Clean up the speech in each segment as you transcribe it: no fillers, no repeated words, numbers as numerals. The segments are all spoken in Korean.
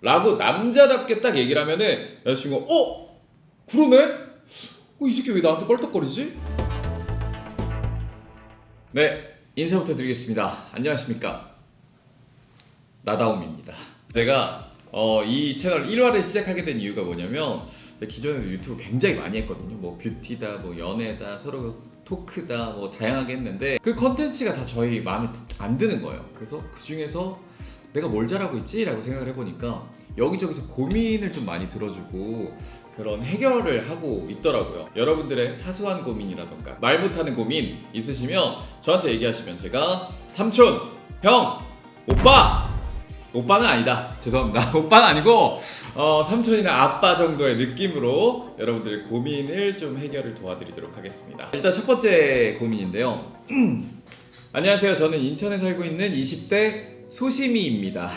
라고 남자답게 딱 얘기를 하면은 여자친구가 그러네? 이 새끼 왜 나한테 껄떡거리지? 네, 인사부터 드리겠습니다. 안녕하십니까, 나다움입니다. 제가 이 채널 1화를 시작하게 된 이유가 뭐냐면, 기존에도 유튜브 굉장히 많이 했거든요. 뭐 뷰티다, 뭐 연애다, 서로 토크다, 뭐 다양하게 했는데 그 컨텐츠가 다 저희 마음에 안 드는 거예요. 그래서 그 중에서 내가 뭘 잘하고 있지? 라고 생각을 해보니까 여기저기서 고민을 좀 많이 들어주고 그런 해결을 하고 있더라고요. 여러분들의 사소한 고민이라던가 말 못하는 고민 있으시면 저한테 얘기하시면 제가 삼촌, 형, 오빠는 아니다, 죄송합니다. 오빠는 아니고 삼촌이나 아빠 정도의 느낌으로 여러분들의 고민을 좀 해결을 도와드리도록 하겠습니다. 일단 첫 번째 고민인데요. 안녕하세요. 저는 인천에 살고 있는 20대 소심이입니다.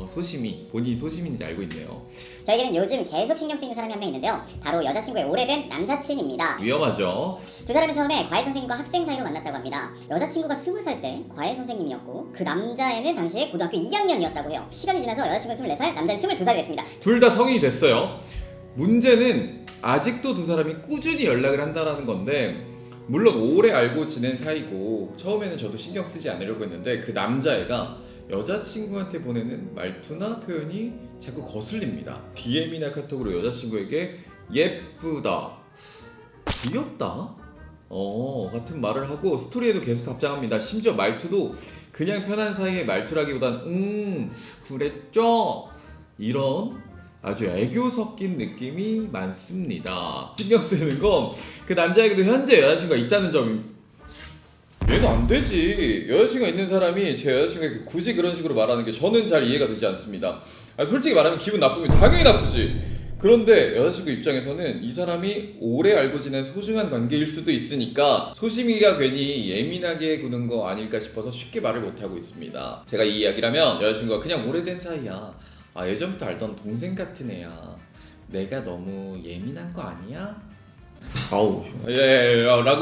소심이, 본인이 소심인지 알고 있네요. 저에게는 요즘 계속 신경 쓰이는 사람이 한 명 있는데요. 바로 여자친구의 오래된 남사친입니다. 위험하죠. 두 사람은 처음에 과외 선생님과 학생 사이로 만났다고 합니다. 여자친구가 20살 때 과외 선생님이었고 그 남자애는 당시에 고등학교 2학년이었다고 해요. 시간이 지나서 여자친구는 24살, 남자는 22살이 됐습니다. 둘 다 성인이 됐어요. 문제는 아직도 두 사람이 꾸준히 연락을 한다는 건데, 물론 오래 알고 지낸 사이고 처음에는 저도 신경 쓰지 않으려고 했는데 그 남자애가 여자친구한테 보내는 말투나 표현이 자꾸 거슬립니다. DM이나 카톡으로 여자친구에게 예쁘다, 귀엽다 같은 말을 하고 스토리에도 계속 답장합니다. 심지어 말투도 그냥 편한 사이의 말투라기보단 그랬죠? 이런 아주 애교 섞인 느낌이 많습니다. 신경 쓰이는 건 그 남자에게도 현재 여자친구가 있다는 점입니다. 얘는 안 되지. 여자친구가 있는 사람이 제 여자친구에게 굳이 그런 식으로 말하는 게 저는 잘 이해가 되지 않습니다. 솔직히 말하면 기분 나쁘면 당연히 나쁘지. 그런데 여자친구 입장에서는 이 사람이 오래 알고 지낸 소중한 관계일 수도 있으니까 소심이가 괜히 예민하게 구는 거 아닐까 싶어서 쉽게 말을 못하고 있습니다. 제가 이 이야기를 하면 여자친구가 그냥 오래된 사이야, 예전부터 알던 동생 같은 애야, 내가 너무 예민한 거 아니야? 라고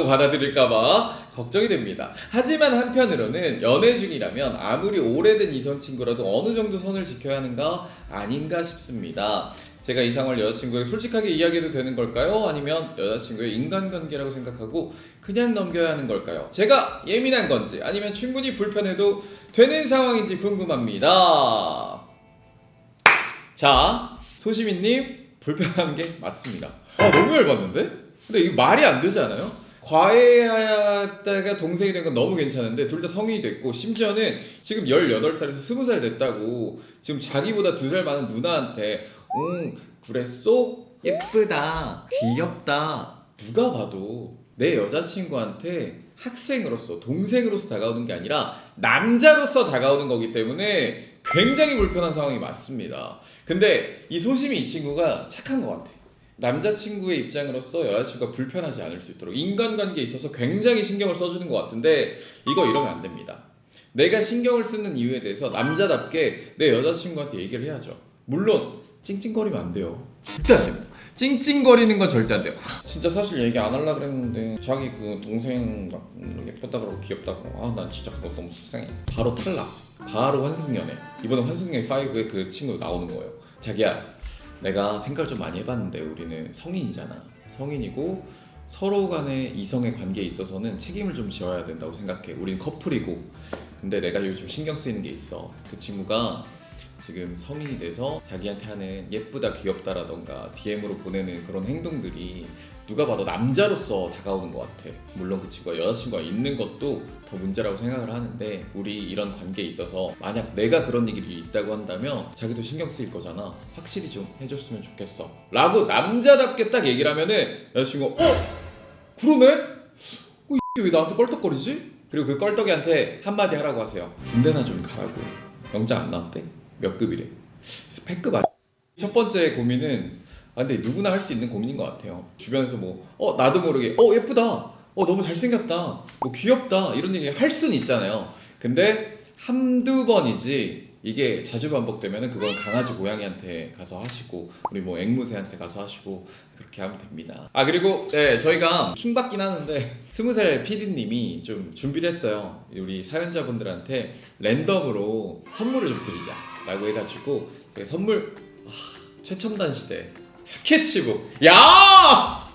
받아들일까봐 걱정이 됩니다. 하지만 한편으로는 연애 중이라면 아무리 오래된 이성 친구라도 어느 정도 선을 지켜야 하는가 아닌가 싶습니다. 제가 이 상황을 여자친구에게 솔직하게 이야기해도 되는 걸까요? 아니면 여자친구의 인간관계라고 생각하고 그냥 넘겨야 하는 걸까요? 제가 예민한 건지 아니면 충분히 불편해도 되는 상황인지 궁금합니다. 자, 소시민님 불편한 게 맞습니다. 너무 열받는데? 근데 이거 말이 안 되지 않아요? 과외하다가 동생이 된 건 너무 괜찮은데 둘 다 성인이 됐고 심지어는 지금 18살에서 20살 됐다고 지금 자기보다 2살 많은 누나한테 그랬어? 예쁘다, 귀엽다, 누가 봐도 내 여자친구한테 학생으로서, 동생으로서 다가오는 게 아니라 남자로서 다가오는 거기 때문에 굉장히 불편한 상황이 맞습니다. 근데 이 소심이 이 친구가 착한 것 같아. 남자친구의 입장으로서 여자친구가 불편하지 않을 수 있도록 인간관계에 있어서 굉장히 신경을 써주는 것 같은데 이거 이러면 안 됩니다. 내가 신경을 쓰는 이유에 대해서 남자답게 내 여자친구한테 얘기를 해야죠. 물론 찡찡거리면 안 돼요. 절대 안 됩니다. 찡찡거리는 건 절대 안 돼요. 진짜 사실 얘기 안 하려고 그랬는데 자기 그 동생 막 예쁘다 그러고 귀엽다고, 난 진짜 그거 너무 속상해. 바로 탈락. 바로 환승연애. 이번에 환승연애 5에 그 친구 나오는 거예요. 자기야, 내가 생각을 좀 많이 해봤는데 우리는 성인이잖아. 성인이고 서로 간의 이성의 관계에 있어서는 책임을 좀 지어야 된다고 생각해. 우린 커플이고. 근데 내가 요즘 신경 쓰이는 게 있어. 그 친구가 지금 성인이 돼서 자기한테 하는 예쁘다, 귀엽다라던가 DM으로 보내는 그런 행동들이 누가 봐도 남자로서 다가오는 것 같아. 물론 그 친구가 여자친구가 있는 것도 더 문제라고 생각을 하는데 우리 이런 관계에 있어서 만약 내가 그런 얘기를 있다고 한다면 자기도 신경 쓰일 거잖아. 확실히 좀 해줬으면 좋겠어 라고 남자답게 딱 얘기를 하면은 여자친구가 그러네? 이 왜 나한테 껄떡거리지? 그리고 그 껄떡이한테 한마디 하라고 하세요. 군대나 좀 가라고. 영장 안 나왔대? 몇 급이래? 스펙급 아니야? 첫 번째 고민은 근데 누구나 할 수 있는 고민인 것 같아요. 주변에서 나도 모르게 예쁘다, 너무 잘생겼다, 귀엽다 이런 얘기 할 수는 있잖아요. 근데 한두 번이지 이게 자주 반복되면 그건 강아지 고양이한테 가서 하시고 우리 앵무새한테 가서 하시고 그렇게 하면 됩니다. 그리고 저희가 킹 받긴 하는데 20살 PD님이 좀 준비를 했어요. 우리 사연자분들한테 랜덤으로 선물을 좀 드리자 라고 해가지고 선물 최첨단 시대 스케치북. 야!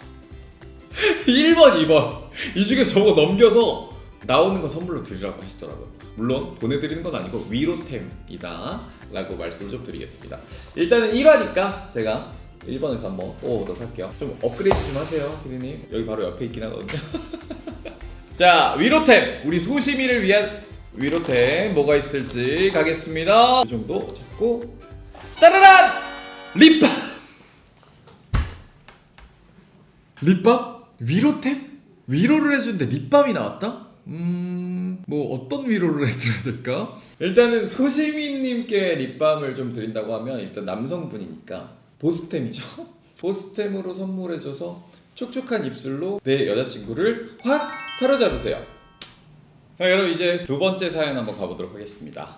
1번, 2번 이 중에 저거 넘겨서 나오는 거 선물로 드리라고 하시더라고요. 물론 보내드리는 건 아니고 위로템이다 라고 말씀을 좀 드리겠습니다. 일단은 1화니까 제가 1번에서 한번 뽑아보도록 할게요. 좀 업그레이드 좀 하세요 피디님. 여기 바로 옆에 있긴 하거든요. 자, 위로템, 우리 소심이를 위한 위로템 뭐가 있을지 가겠습니다. 이 정도 잡고 따라란! 립밤! 립밤? 위로템? 위로를 해주는데 립밤이 나왔다? 뭐 어떤 위로를 해드려야 될까? 일단은 소시민님께 립밤을 좀 드린다고 하면 일단 남성분이니까 보습템이죠. 보습템으로 선물해줘서 촉촉한 입술로 내 여자친구를 확 사로잡으세요. 자, 여러분 이제 두 번째 사연 한번 가보도록 하겠습니다.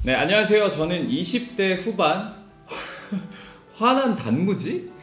네, 안녕하세요. 저는 20대 후반 화난 단무지?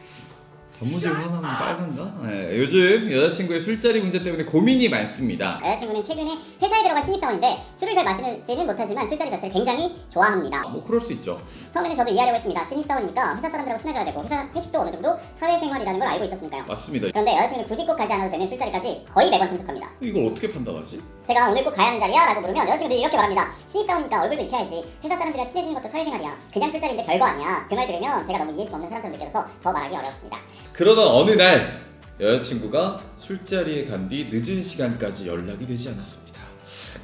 단무지를 화나면 빨간가? 네, 요즘 여자친구의 술자리 문제 때문에 고민이 많습니다. 여자친구는 최근에 회사에 들어간 신입사원인데 술을 잘 마시지는 못하지만 술자리 자체를 굉장히 좋아합니다. 뭐 그럴 수 있죠. 처음에는 저도 이해하려고 했습니다. 신입사원이니까 회사 사람들하고 친해져야 되고 회사 회식도 어느 정도 사회생활이라는 걸 알고 있었으니까요. 맞습니다. 그런데 여자친구는 굳이 꼭 가지 않아도 되는 술자리까지 거의 매번 참석합니다. 이걸 어떻게 판단하지? 제가 오늘 꼭 가야 하는 자리야? 라고 물으면 여자친구들이 이렇게 말합니다. 신입사원이니까 얼굴도 익혀야지. 회사 사람들이랑 친해지는 것도 사회생활이야. 그냥 술자리인데 별거 아니야. 그 말 들으면 제가 너무 이해심 없는 사람처럼 느껴져서 더 말하기 어려웠습니다. 그러던 어느 날 여자친구가 술자리에 간 뒤 늦은 시간까지 연락이 되지 않았습니다.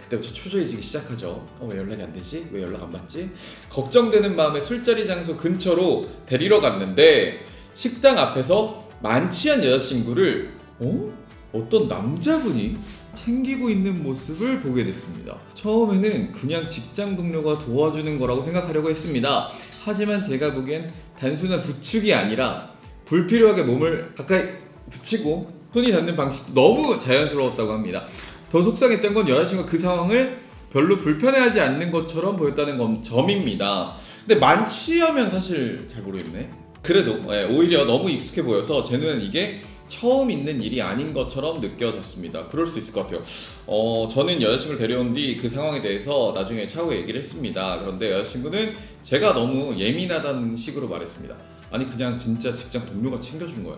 그때부터 초조해지기 시작하죠. 왜 연락이 안 되지? 왜 연락 안 받지? 걱정되는 마음에 술자리 장소 근처로 데리러 갔는데 식당 앞에서 만취한 여자친구를 어떤 남자분이 챙기고 있는 모습을 보게 됐습니다. 처음에는 그냥 직장 동료가 도와주는 거라고 생각하려고 했습니다. 하지만 제가 보기엔 단순한 부축이 아니라 불필요하게 몸을 가까이 붙이고 손이 닿는 방식도 너무 자연스러웠다고 합니다. 더 속상했던 건 여자친구가 그 상황을 별로 불편해하지 않는 것처럼 보였다는 점입니다. 근데 만취하면 사실 잘 모르겠네. 그래도 오히려 너무 익숙해 보여서 제 눈엔 이게 처음 있는 일이 아닌 것처럼 느껴졌습니다. 그럴 수 있을 것 같아요. 저는 여자친구를 데려온 뒤 그 상황에 대해서 나중에 차후에 얘기를 했습니다. 그런데 여자친구는 제가 너무 예민하다는 식으로 말했습니다. 아니 그냥 진짜 직장 동료가 챙겨준 거야.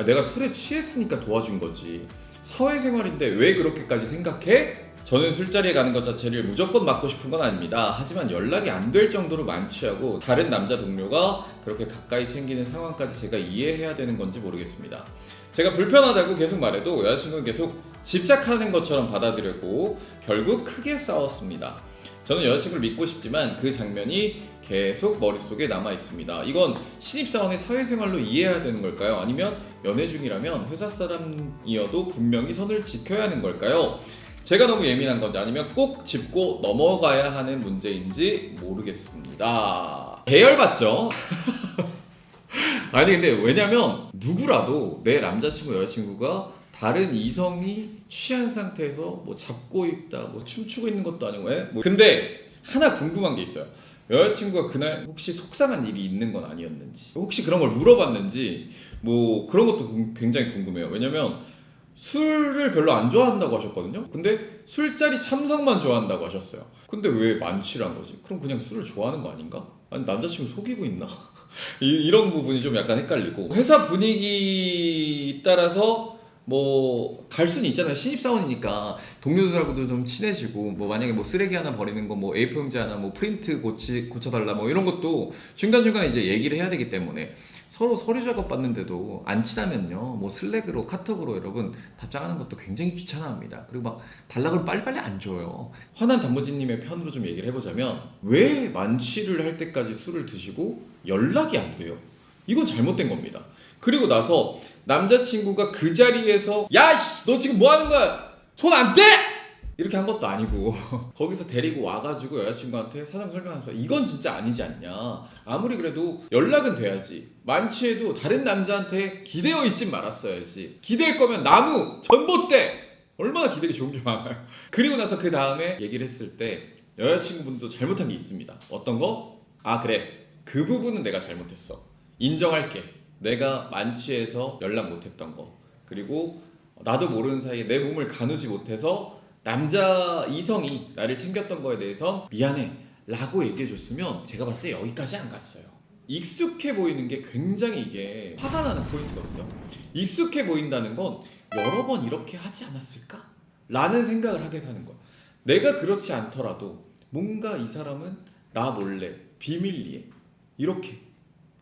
내가 술에 취했으니까 도와준 거지. 사회생활인데 왜 그렇게까지 생각해? 저는 술자리에 가는 것 자체를 무조건 막고 싶은 건 아닙니다. 하지만 연락이 안 될 정도로 만취하고 다른 남자 동료가 그렇게 가까이 챙기는 상황까지 제가 이해해야 되는 건지 모르겠습니다. 제가 불편하다고 계속 말해도 여자친구는 계속 집착하는 것처럼 받아들였고 결국 크게 싸웠습니다. 저는 여자친구를 믿고 싶지만 그 장면이 계속 머릿속에 남아 있습니다. 이건 신입사원의 사회생활로 이해해야 되는 걸까요? 아니면 연애 중이라면 회사 사람이어도 분명히 선을 지켜야 하는 걸까요? 제가 너무 예민한 건지 아니면 꼭 짚고 넘어가야 하는 문제인지 모르겠습니다. 계열받죠? 아니 근데 왜냐면 누구라도 내 남자친구 여자친구가 다른 이성이 취한 상태에서 뭐 잡고 있다 뭐 춤추고 있는 것도 아니고 근데 하나 궁금한 게 있어요. 여자친구가 그날 혹시 속상한 일이 있는 건 아니었는지 혹시 그런 걸 물어봤는지 뭐 그런 것도 굉장히 궁금해요. 왜냐면 술을 별로 안 좋아한다고 하셨거든요. 근데 술자리 참석만 좋아한다고 하셨어요. 근데 왜 만취를 한 거지? 그럼 그냥 술을 좋아하는 거 아닌가? 아니 남자친구 속이고 있나? 이런 부분이 좀 약간 헷갈리고 회사 분위기 따라서 뭐 갈 수는 있잖아요. 신입사원이니까 동료들하고도 좀 친해지고 뭐 만약에 뭐 쓰레기 하나 버리는 거 뭐 A4 용지 하나 뭐 프린트 고쳐달라 뭐 이런 것도 중간중간에 이제 얘기를 해야 되기 때문에 서로 서류 작업 받는데도 안 친하면요 뭐 슬랙으로 카톡으로 여러분 답장하는 것도 굉장히 귀찮아합니다. 그리고 막 달락을 빨리빨리 안 줘요. 화난 단무지님의 편으로 좀 얘기를 해보자면 왜 만취를 할 때까지 술을 드시고 연락이 안 돼요? 이건 잘못된 겁니다. 그리고 나서 남자친구가 그 자리에서 야 너 지금 뭐 하는 거야? 손 안 떼! 이렇게 한 것도 아니고 거기서 데리고 와가지고 여자친구한테 사정 설명하면서 이건 진짜 아니지 않냐. 아무리 그래도 연락은 돼야지. 만취해도 다른 남자한테 기대어 있진 말았어야지. 기댈 거면 나무 전봇대 얼마나 기대기 좋은 게 많아요. 그리고 나서 그 다음에 얘기를 했을 때 여자친구분도 잘못한 게 있습니다. 어떤 거? 아 그래 그 부분은 내가 잘못했어. 인정할게. 내가 만취해서 연락 못했던 거. 그리고 나도 모르는 사이에 내 몸을 가누지 못해서 남자 이성이 나를 챙겼던 거에 대해서 미안해 라고 얘기해줬으면 제가 봤을 때 여기까지 안 갔어요. 익숙해 보이는 게 굉장히 이게 화가 나는 포인트거든요. 익숙해 보인다는 건 여러 번 이렇게 하지 않았을까? 라는 생각을 하게 되는 거야. 내가 그렇지 않더라도 뭔가 이 사람은 나 몰래 비밀리에 이렇게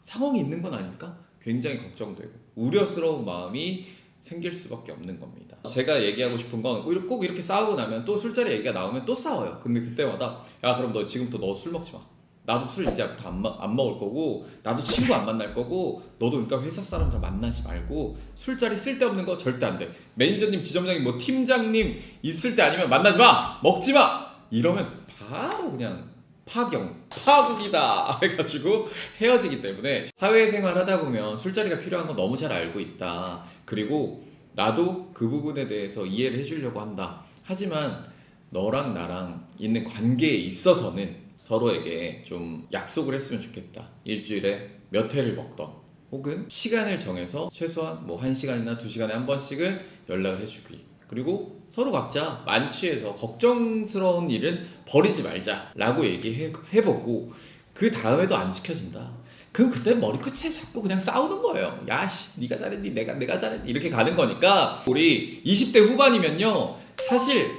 상황이 있는 건 아닐까? 굉장히 걱정되고 우려스러운 마음이 생길 수밖에 없는 겁니다. 제가 얘기하고 싶은 건 꼭 이렇게 싸우고 나면 또 술자리 얘기가 나오면 또 싸워요. 근데 그때마다 야 그럼 너 지금부터 너 술 먹지 마. 나도 술 이제부터 안 먹을 거고 나도 친구 안 만날 거고 너도 그러니까 회사 사람들 만나지 말고 술자리 쓸데없는 거 절대 안 돼. 매니저님, 지점장님, 뭐 팀장님 있을 때 아니면 만나지 마, 먹지 마 이러면 바로 그냥 파국이다 해가지고 헤어지기 때문에 사회생활 하다 보면 술자리가 필요한 거 너무 잘 알고 있다. 그리고 나도 그 부분에 대해서 이해를 해주려고 한다. 하지만 너랑 나랑 있는 관계에 있어서는 서로에게 좀 약속을 했으면 좋겠다. 일주일에 몇 회를 먹던 혹은 시간을 정해서 최소한 뭐 1시간이나 2시간에 한 번씩은 연락을 해주기. 그리고 서로 각자 만취해서 걱정스러운 일은 버리지 말자라고 얘기해보고 그 다음에도 안 지켜진다. 그럼 그때 머리끝에 자꾸 그냥 싸우는 거예요. 야씨 네가 잘했니 내가 잘했니 이렇게 가는 거니까 우리 20대 후반이면요 사실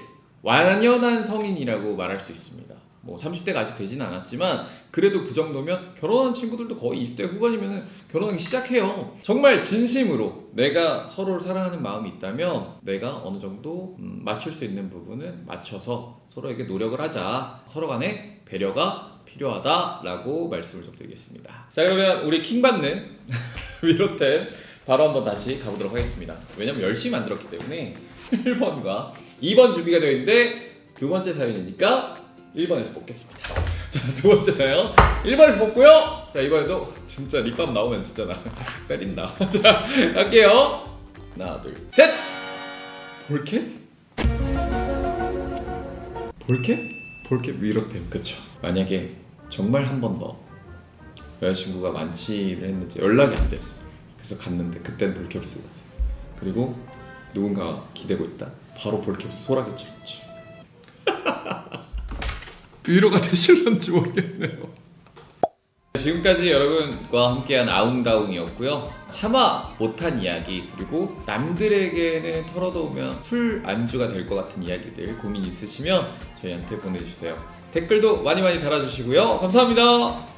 완연한 성인이라고 말할 수 있습니다. 뭐 30대가 아직 되진 않았지만 그래도 그 정도면 결혼한 친구들도 거의 20대 후반이면 결혼하기 시작해요. 정말 진심으로 내가 서로를 사랑하는 마음이 있다면 내가 어느 정도 맞출 수 있는 부분은 맞춰서 서로에게 노력을 하자. 서로 간에 배려가 필요하다라고 말씀을 좀 드리겠습니다. 자 그러면 우리 킹받는 위로템 바로 한번 다시 가보도록 하겠습니다. 왜냐면 열심히 만들었기 때문에 1번과 2번 준비가 되어 있는데 두 번째 사연이니까 1번에서 뽑겠습니다. 자, 두 번째 사연 1번에서 뽑고요. 자, 이번에도 진짜 립밤 나오면 진짜 나 때린다. 자, 갈게요. 하나, 둘, 셋! 볼캡? 볼캡 위로템, 그쵸. 만약에 정말 한 번 더 여자친구가 만취를 했는지 연락이 안 됐어. 그래서 갔는데 그때는 볼캡을 쓰고 갔어요. 그리고 누군가 기대고 있다. 바로 볼캡 소라게 쳤지. 위로가 되실런지 모르겠네요. 지금까지 여러분과 함께한 아웅다웅이었고요. 차마 못한 이야기 그리고 남들에게는 털어놓으면 술 안주가 될 것 같은 이야기들 고민 있으시면 저희한테 보내주세요. 댓글도 많이 달아주시고요. 감사합니다.